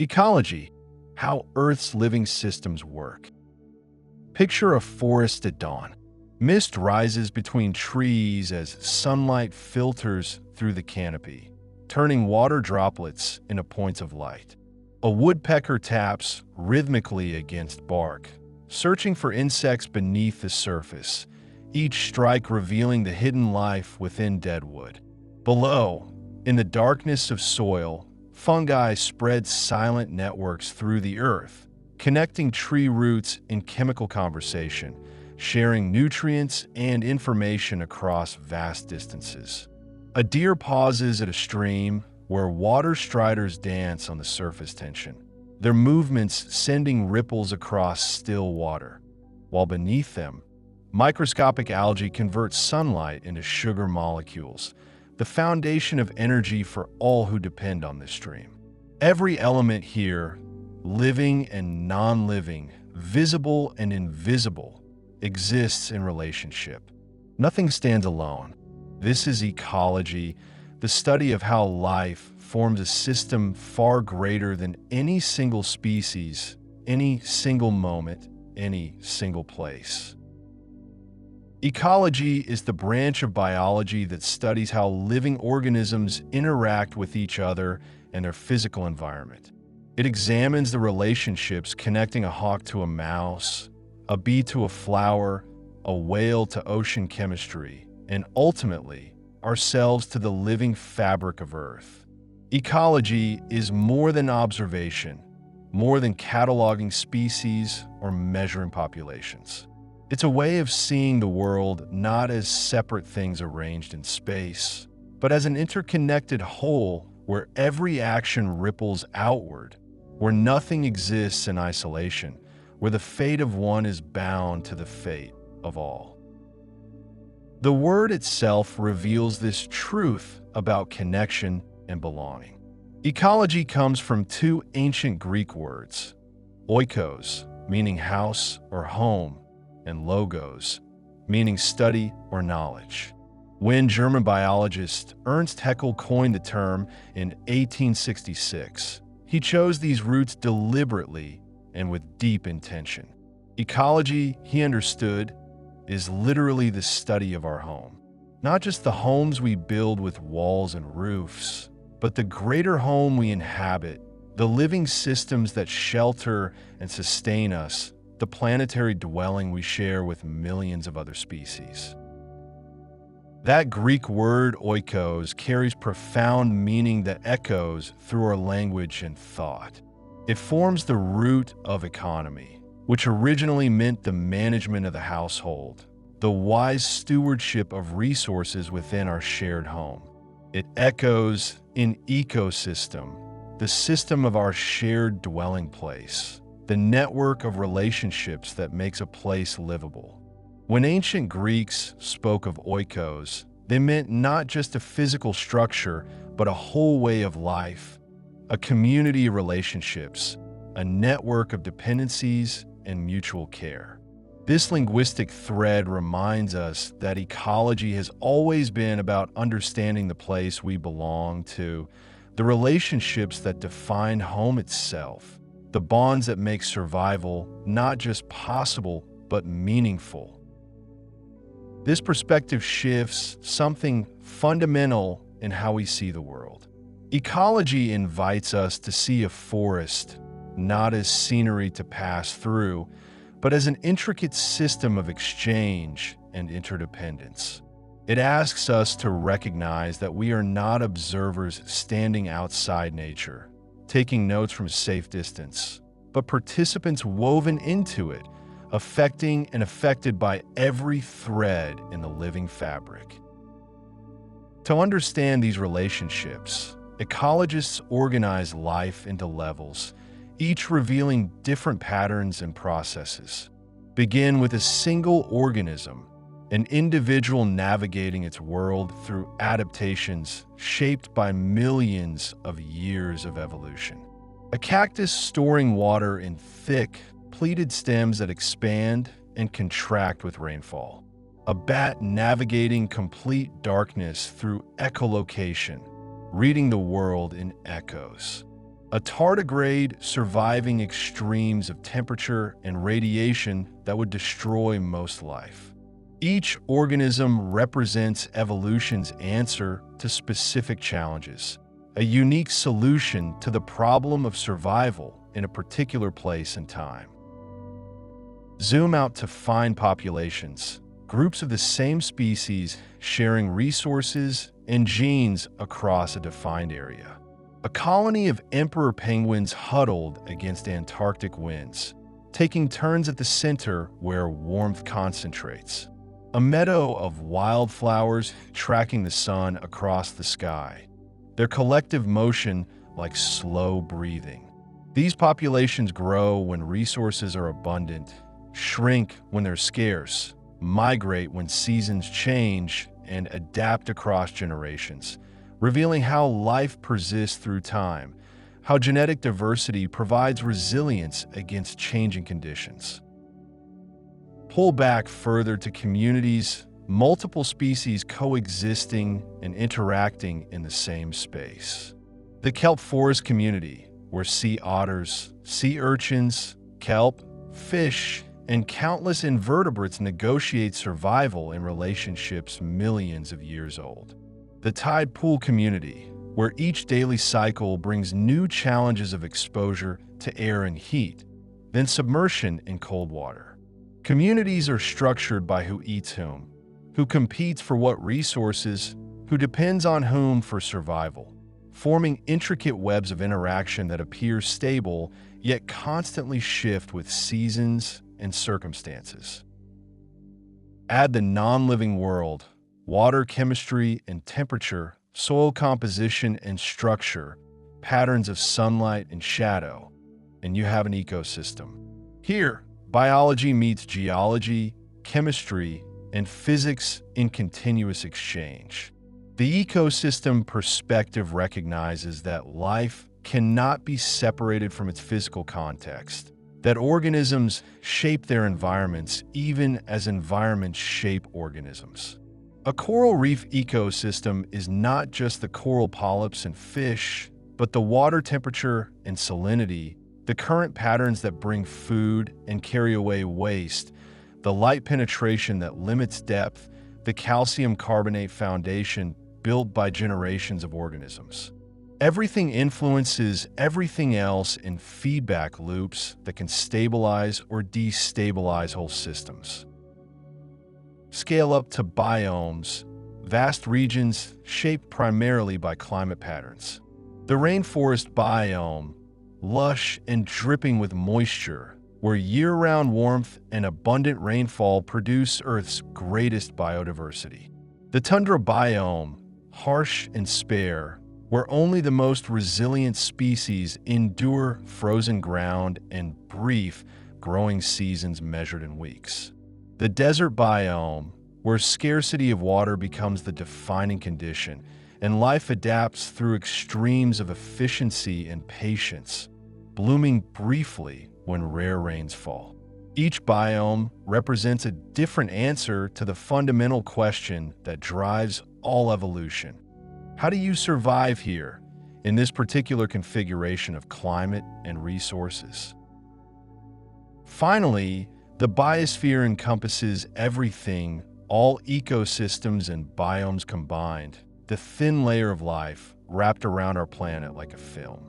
Ecology, how Earth's living systems work. Picture a forest at dawn. Mist rises between trees as sunlight filters through the canopy, turning water droplets into points of light. A woodpecker taps rhythmically against bark, searching for insects beneath the surface, each strike revealing the hidden life within dead wood. Below, in the darkness of soil, fungi spread silent networks through the earth, connecting tree roots in chemical conversation, sharing nutrients and information across vast distances. A deer pauses at a stream where water striders dance on the surface tension, their movements sending ripples across still water, while beneath them, microscopic algae converts sunlight into sugar molecules, the foundation of energy for all who depend on this stream. Every element here, living and non-living, visible and invisible, exists in relationship. Nothing stands alone. This is ecology, the study of how life forms a system far greater than any single species, any single moment, any single place. Ecology is the branch of biology that studies how living organisms interact with each other and their physical environment. It examines the relationships connecting a hawk to a mouse, a bee to a flower, a whale to ocean chemistry, and ultimately, ourselves to the living fabric of Earth. Ecology is more than observation, more than cataloging species or measuring populations. It's a way of seeing the world not as separate things arranged in space, but as an interconnected whole where every action ripples outward, where nothing exists in isolation, where the fate of one is bound to the fate of all. The word itself reveals this truth about connection and belonging. Ecology comes from two ancient Greek words, oikos, meaning house or home, and logos, meaning study or knowledge. When German biologist Ernst Haeckel coined the term in 1866, he chose these roots deliberately and with deep intention. Ecology, he understood, is literally the study of our home. Not just the homes we build with walls and roofs, but the greater home we inhabit, the living systems that shelter and sustain us, the planetary dwelling we share with millions of other species. That Greek word oikos carries profound meaning that echoes through our language and thought. It forms the root of economy, which originally meant the management of the household, the wise stewardship of resources within our shared home. It echoes in ecosystem, the system of our shared dwelling place, the network of relationships that makes a place livable. When ancient Greeks spoke of oikos, they meant not just a physical structure, but a whole way of life, a community of relationships, a network of dependencies and mutual care. This linguistic thread reminds us that ecology has always been about understanding the place we belong to, the relationships that define home itself, the bonds that make survival not just possible, but meaningful. This perspective shifts something fundamental in how we see the world. Ecology invites us to see a forest not as scenery to pass through, but as an intricate system of exchange and interdependence. It asks us to recognize that we are not observers standing outside nature, taking notes from a safe distance, but participants woven into it, affecting and affected by every thread in the living fabric. To understand these relationships, ecologists organize life into levels, each revealing different patterns and processes. Begin with a single organism, an individual navigating its world through adaptations shaped by millions of years of evolution. A cactus storing water in thick, pleated stems that expand and contract with rainfall. A bat navigating complete darkness through echolocation, reading the world in echoes. a tardigrade surviving extremes of temperature and radiation that would destroy most life. Each organism represents evolution's answer to specific challenges, a unique solution to the problem of survival in a particular place and time. Zoom out to fine populations, groups of the same species sharing resources and genes across a defined area. A colony of emperor penguins huddled against Antarctic winds, taking turns at the center where warmth concentrates. A meadow of wildflowers tracking the sun across the sky, their collective motion like slow breathing. These populations grow when resources are abundant, shrink when they're scarce, migrate when seasons change, and adapt across generations, revealing how life persists through time, how genetic diversity provides resilience against changing conditions. Pull back further to communities, multiple species coexisting and interacting in the same space. The kelp forest community, where sea otters, sea urchins, kelp, fish, and countless invertebrates negotiate survival in relationships millions of years old. The tide pool community, where each daily cycle brings new challenges of exposure to air and heat, then submersion in cold water. Communities are structured by who eats whom, who competes for what resources, who depends on whom for survival, forming intricate webs of interaction that appear stable yet constantly shift with seasons and circumstances. Add the non-living world, water chemistry and temperature, soil composition and structure, patterns of sunlight and shadow, and you have an ecosystem. Here, biology meets geology, chemistry, and physics in continuous exchange. The ecosystem perspective recognizes that life cannot be separated from its physical context, that organisms shape their environments even as environments shape organisms. A coral reef ecosystem is not just the coral polyps and fish, but the water temperature and salinity, the current patterns that bring food and carry away waste, the light penetration that limits depth, the calcium carbonate foundation built by generations of organisms. Everything influences everything else in feedback loops that can stabilize or destabilize whole systems. Scale up to biomes, vast regions shaped primarily by climate patterns. The rainforest biome, lush and dripping with moisture, where year-round warmth and abundant rainfall produce Earth's greatest biodiversity. The tundra biome, harsh and spare, where only the most resilient species endure frozen ground and brief, growing seasons measured in weeks. The desert biome, where scarcity of water becomes the defining condition, and life adapts through extremes of efficiency and patience, blooming briefly when rare rains fall. Each biome represents a different answer to the fundamental question that drives all evolution. How do you survive here in this particular configuration of climate and resources? Finally, the biosphere encompasses everything, all ecosystems and biomes combined, the thin layer of life wrapped around our planet like a film.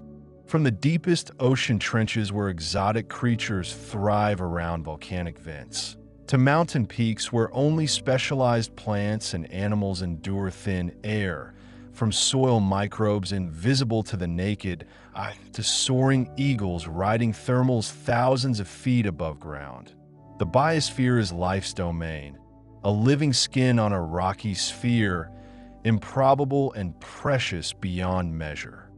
From the deepest ocean trenches where exotic creatures thrive around volcanic vents, to mountain peaks where only specialized plants and animals endure thin air, from soil microbes invisible to the naked eye to soaring eagles riding thermals thousands of feet above ground. The biosphere is life's domain, a living skin on a rocky sphere, improbable and precious beyond measure.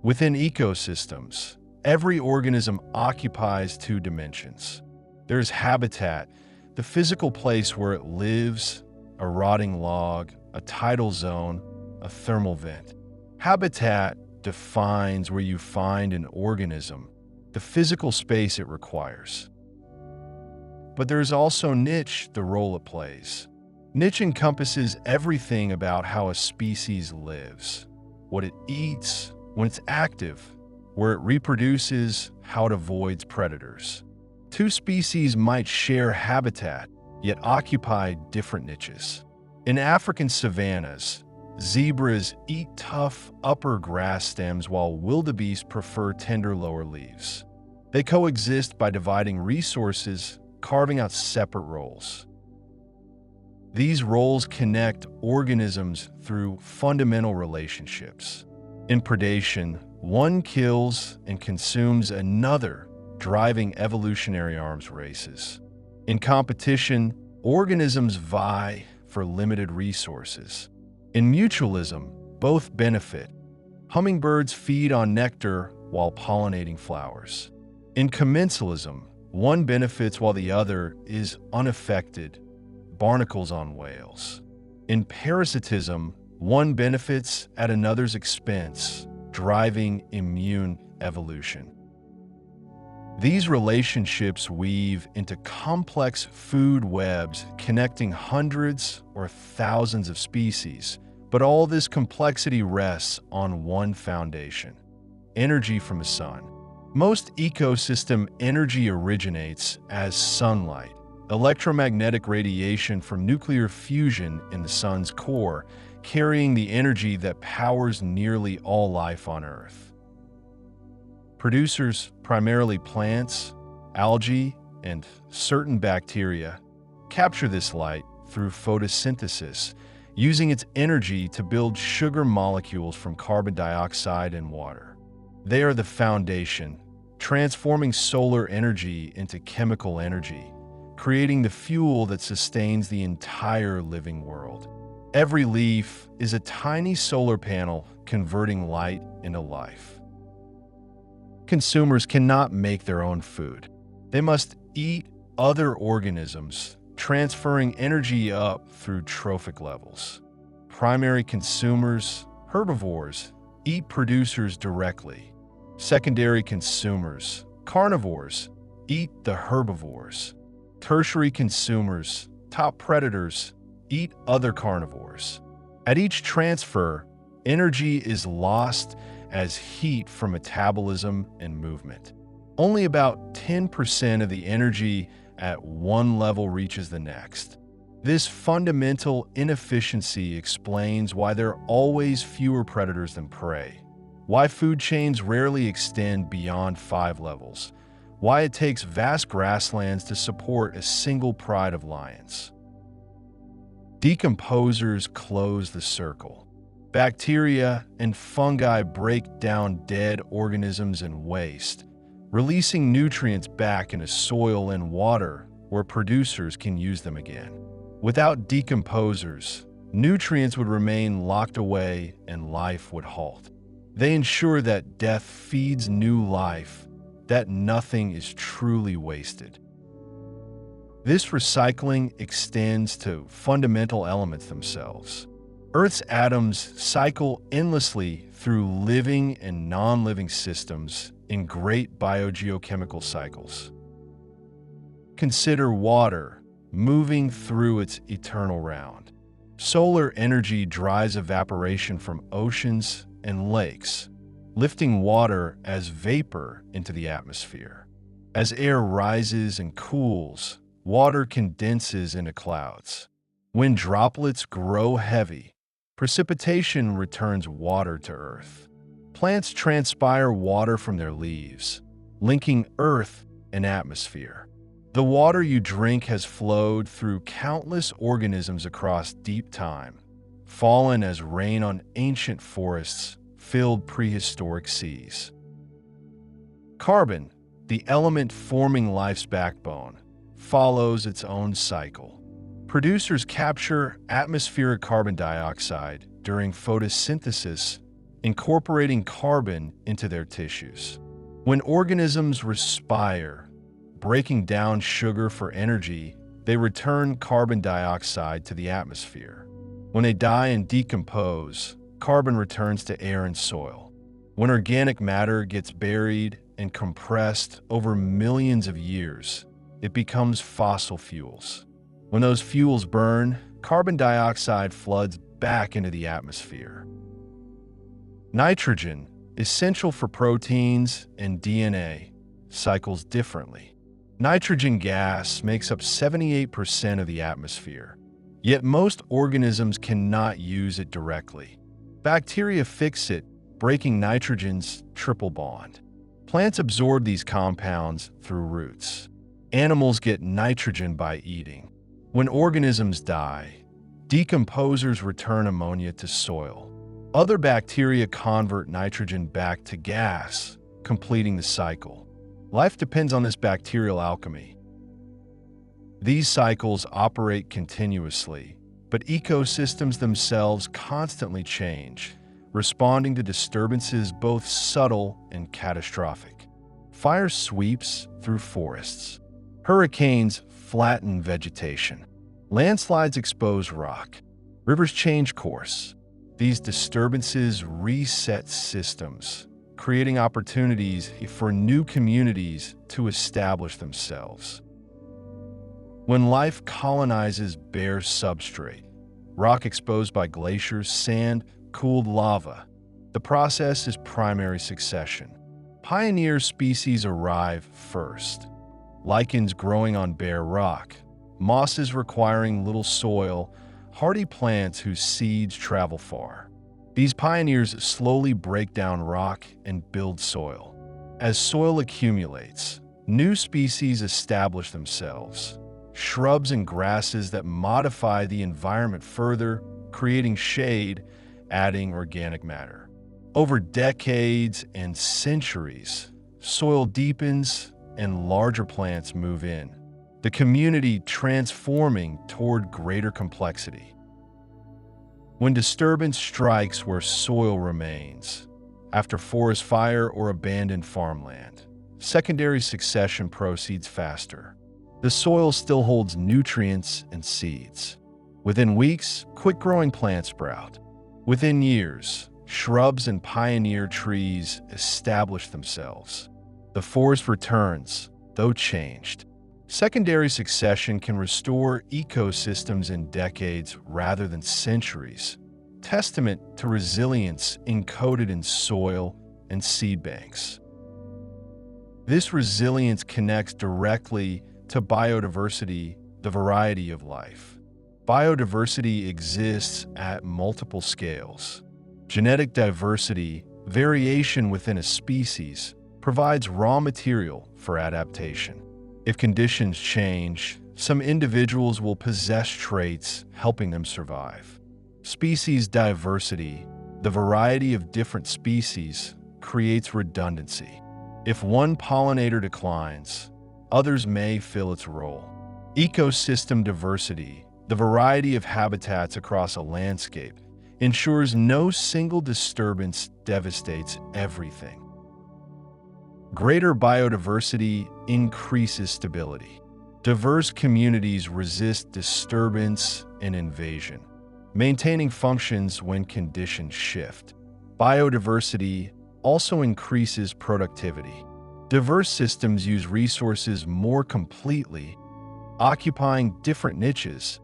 Within ecosystems, every organism occupies two dimensions. There's habitat, the physical place where it lives, a rotting log, a tidal zone, a thermal vent. Habitat defines where you find an organism, the physical space it requires. But there's also niche, the role it plays. Niche encompasses everything about how a species lives, what it eats, When it's active, where it reproduces, how it avoids predators. Two species might share habitat, yet occupy different niches. In African savannas, zebras eat tough upper grass stems while wildebeests prefer tender lower leaves. They coexist by dividing resources, carving out separate roles. These roles connect organisms through fundamental relationships. In predation, one kills and consumes another, driving evolutionary arms races. In competition, organisms vie for limited resources. In mutualism, both benefit. Hummingbirds feed on nectar while pollinating flowers. In commensalism, one benefits while the other is unaffected. Barnacles on whales. In parasitism, one benefits at another's expense, driving immune evolution. These relationships weave into complex food webs connecting hundreds or thousands of species, but all this complexity rests on one foundation: energy from the sun. Most ecosystem energy originates as sunlight, electromagnetic radiation from nuclear fusion in the sun's core, carrying the energy that powers nearly all life on Earth. Producers, primarily plants, algae, and certain bacteria, capture this light through photosynthesis, using its energy to build sugar molecules from carbon dioxide and water. They are the foundation, transforming solar energy into chemical energy, creating the fuel that sustains the entire living world. Every leaf is a tiny solar panel converting light into life. Consumers cannot make their own food. They must eat other organisms, transferring energy up through trophic levels. Primary consumers, herbivores, eat producers directly. Secondary consumers, carnivores, eat the herbivores. Tertiary consumers, top predators, eat other carnivores. At each transfer, energy is lost as heat from metabolism and movement. Only about 10% of the energy at one level reaches the next. This fundamental inefficiency explains why there are always fewer predators than prey, why food chains rarely extend beyond 5 levels, why it takes vast grasslands to support a single pride of lions. Decomposers close the circle. Bacteria and fungi break down dead organisms and waste, releasing nutrients back into soil and water where producers can use them again. Without decomposers, nutrients would remain locked away and life would halt. They ensure that death feeds new life, that nothing is truly wasted. This recycling extends to fundamental elements themselves. Earth's atoms cycle endlessly through living and non-living systems in great biogeochemical cycles. Consider water moving through its eternal round. Solar energy drives evaporation from oceans and lakes, lifting water as vapor into the atmosphere. As air rises and cools, water condenses into clouds. When droplets grow heavy, precipitation returns water to Earth. Plants transpire water from their leaves, linking Earth and atmosphere. The water you drink has flowed through countless organisms across deep time, fallen as rain on ancient forests, filled prehistoric seas. Carbon, the element forming life's backbone, follows its own cycle. Producers capture atmospheric carbon dioxide during photosynthesis, incorporating carbon into their tissues. When organisms respire, breaking down sugar for energy, they return carbon dioxide to the atmosphere. When they die and decompose, carbon returns to air and soil. When organic matter gets buried and compressed over millions of years, it becomes fossil fuels. When those fuels burn, carbon dioxide floods back into the atmosphere. Nitrogen, essential for proteins and DNA, cycles differently. Nitrogen gas makes up 78% of the atmosphere, yet most organisms cannot use it directly. Bacteria fix it, breaking nitrogen's triple bond. Plants absorb these compounds through roots. Animals get nitrogen by eating. When organisms die, decomposers return ammonia to soil. Other bacteria convert nitrogen back to gas, completing the cycle. Life depends on this bacterial alchemy. These cycles operate continuously, but ecosystems themselves constantly change, responding to disturbances both subtle and catastrophic. Fire sweeps through forests. Hurricanes flatten vegetation. Landslides expose rock. Rivers change course. These disturbances reset systems, creating opportunities for new communities to establish themselves. When life colonizes bare substrate, rock exposed by glaciers, sand, cooled lava, the process is primary succession. Pioneer species arrive first. Lichens growing on bare rock, mosses requiring little soil, hardy plants whose seeds travel far. These pioneers slowly break down rock and build soil. As soil accumulates, new species establish themselves. Shrubs and grasses that modify the environment further, creating shade, adding organic matter. Over decades and centuries, soil deepens and larger plants move in, the community transforming toward greater complexity. When disturbance strikes where soil remains, after forest fire or abandoned farmland, secondary succession proceeds faster. The soil still holds nutrients and seeds. Within weeks, quick-growing plants sprout. Within years, shrubs and pioneer trees establish themselves. The forest returns, though changed. Secondary succession can restore ecosystems in decades rather than centuries, testament to resilience encoded in soil and seed banks. This resilience connects directly to biodiversity, the variety of life. Biodiversity exists at multiple scales. Genetic diversity, variation within a species, provides raw material for adaptation. If conditions change, some individuals will possess traits helping them survive. Species diversity, the variety of different species, creates redundancy. If one pollinator declines, others may fill its role. Ecosystem diversity, the variety of habitats across a landscape, ensures no single disturbance devastates everything. Greater biodiversity increases stability. Diverse communities resist disturbance and invasion, maintaining functions when conditions shift. Biodiversity also increases productivity. Diverse systems use resources more completely, occupying different niches,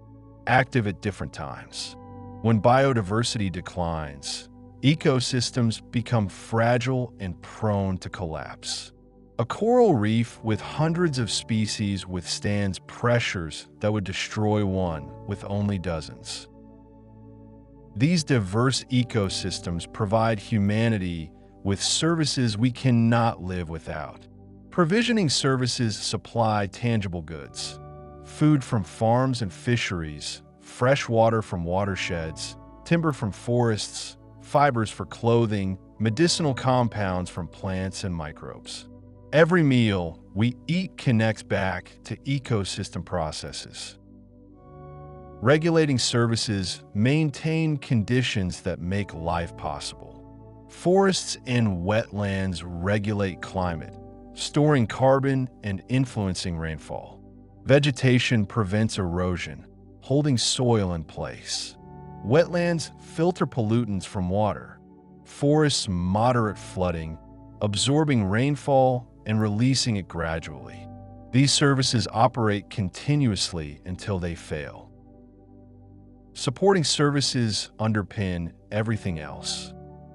active at different times. When biodiversity declines, ecosystems become fragile and prone to collapse. A coral reef with hundreds of species withstands pressures that would destroy one with only dozens. These diverse ecosystems provide humanity with services we cannot live without. Provisioning services supply tangible goods: food from farms and fisheries, fresh water from watersheds, timber from forests, fibers for clothing, medicinal compounds from plants and microbes. Every meal we eat connects back to ecosystem processes. Regulating services maintain conditions that make life possible. Forests and wetlands regulate climate, storing carbon and influencing rainfall. Vegetation prevents erosion, holding soil in place. Wetlands filter pollutants from water. Forests moderate flooding, absorbing rainfall and releasing it gradually. These services operate continuously until they fail. Supporting services underpin everything else.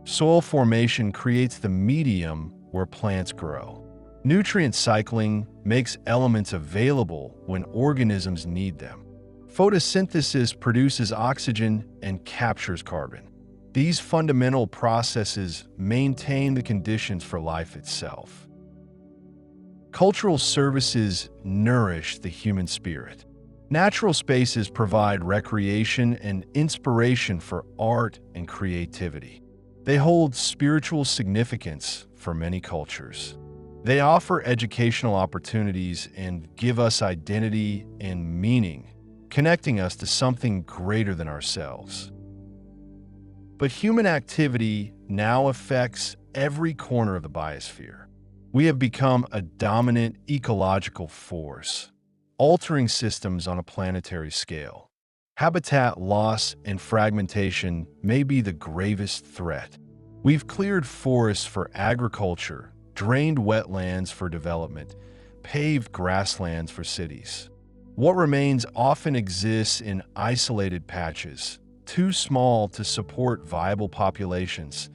Soil formation creates the medium where plants grow. Nutrient cycling makes elements available when organisms need them. Photosynthesis produces oxygen and captures carbon. These fundamental processes maintain the conditions for life itself. Cultural services nourish the human spirit. Natural spaces provide recreation and inspiration for art and creativity. They hold spiritual significance for many cultures. They offer educational opportunities and give us identity and meaning, connecting us to something greater than ourselves. But human activity now affects every corner of the biosphere. We have become a dominant ecological force, altering systems on a planetary scale. Habitat loss and fragmentation may be the gravest threat. We've cleared forests for agriculture, drained wetlands for development, paved grasslands for cities. What remains often exists in isolated patches, too small to support viable populations,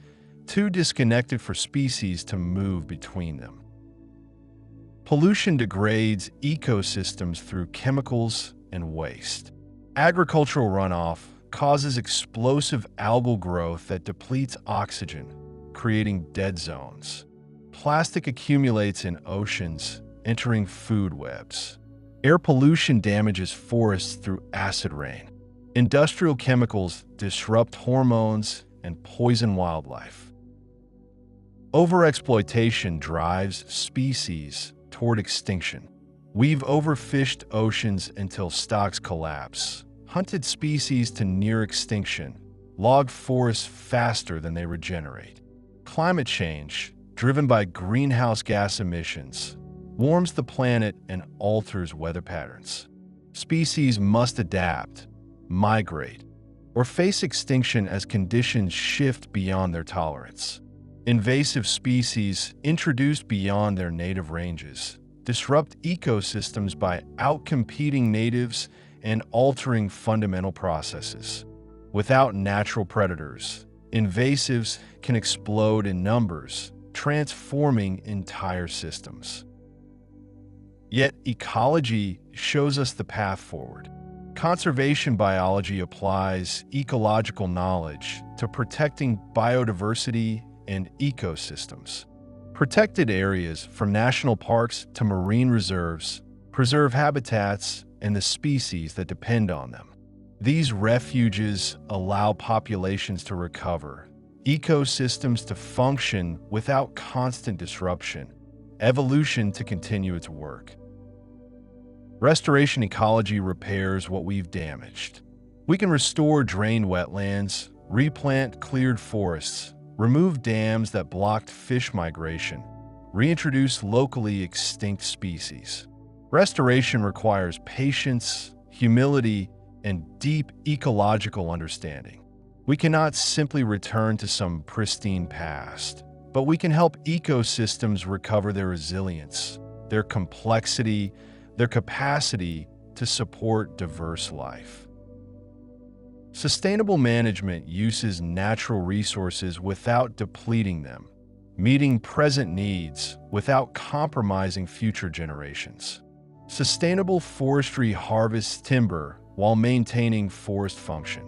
too disconnected for species to move between them. Pollution degrades ecosystems through chemicals and waste. Agricultural runoff causes explosive algal growth that depletes oxygen, creating dead zones. Plastic accumulates in oceans, entering food webs. Air pollution damages forests through acid rain. Industrial chemicals disrupt hormones and poison wildlife. Overexploitation drives species toward extinction. We've overfished oceans until stocks collapse, hunted species to near extinction, logged forests faster than they regenerate. Climate change, driven by greenhouse gas emissions, warms the planet and alters weather patterns. Species must adapt, migrate, or face extinction as conditions shift beyond their tolerance. Invasive species introduced beyond their native ranges disrupt ecosystems by outcompeting natives and altering fundamental processes. Without natural predators, invasives can explode in numbers, transforming entire systems. Yet ecology shows us the path forward. Conservation biology applies ecological knowledge to protecting biodiversity and ecosystems. Protected areas, from national parks to marine reserves, preserve habitats and the species that depend on them. These refuges allow populations to recover, ecosystems to function without constant disruption, evolution to continue its work. Restoration ecology repairs what we've damaged. We can restore drained wetlands, replant cleared forests, remove dams that blocked fish migration, reintroduce locally extinct species. Restoration requires patience, humility, and deep ecological understanding. We cannot simply return to some pristine past, but we can help ecosystems recover their resilience, their complexity, their capacity to support diverse life. Sustainable management uses natural resources without depleting them, meeting present needs without compromising future generations. Sustainable forestry harvests timber while maintaining forest function.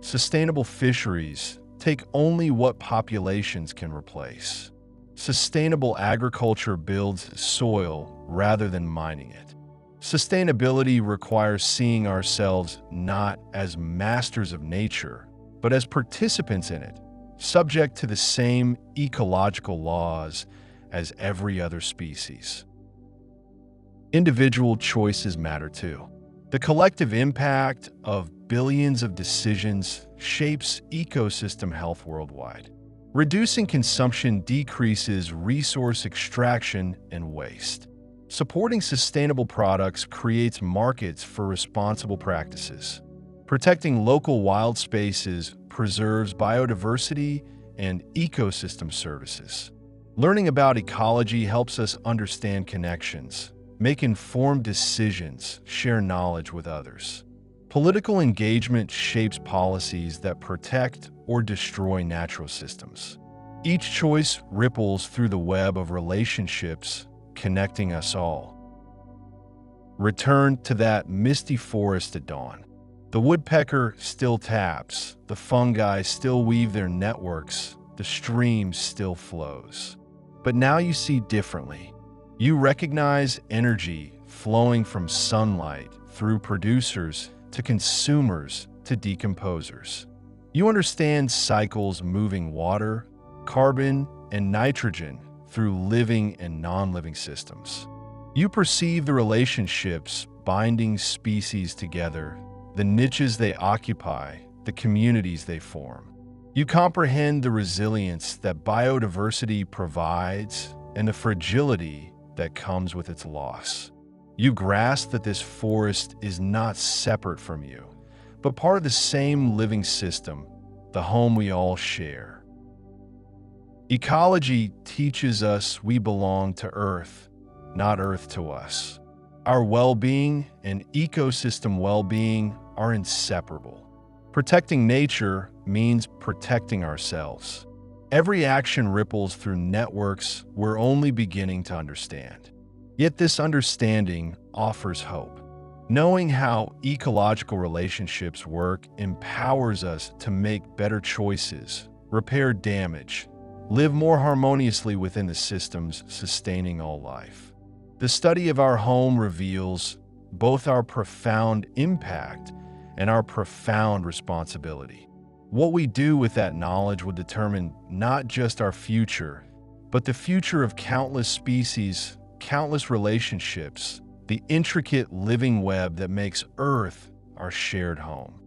Sustainable fisheries take only what populations can replace. Sustainable agriculture builds soil rather than mining it. Sustainability requires seeing ourselves not as masters of nature, but as participants in it, subject to the same ecological laws as every other species. Individual choices matter too. The collective impact of billions of decisions shapes ecosystem health worldwide. Reducing consumption decreases resource extraction and waste. Supporting sustainable products creates markets for responsible practices. Protecting local wild spaces preserves biodiversity and ecosystem services. Learning about ecology helps us understand connections, make informed decisions, share knowledge with others. Political engagement shapes policies that protect or destroy natural systems. Each choice ripples through the web of relationships connecting us all. Return to that misty forest at dawn. The woodpecker still taps, the fungi still weave their networks, the stream still flows. But now you see differently. You recognize energy flowing from sunlight through producers to consumers to decomposers. You understand cycles moving water, carbon, and nitrogen through living and non-living systems. You perceive the relationships binding species together, the niches they occupy, the communities they form. You comprehend the resilience that biodiversity provides and the fragility that comes with its loss. You grasp that this forest is not separate from you, but part of the same living system, the home we all share. Ecology teaches us we belong to Earth, not Earth to us. Our well-being and ecosystem well-being are inseparable. Protecting nature means protecting ourselves. Every action ripples through networks we're only beginning to understand. Yet this understanding offers hope. Knowing how ecological relationships work empowers us to make better choices, repair damage, live more harmoniously within the systems sustaining all life. The study of our home reveals both our profound impact and our profound responsibility. What we do with that knowledge will determine not just our future, but the future of countless species, countless relationships, the intricate living web that makes Earth our shared home.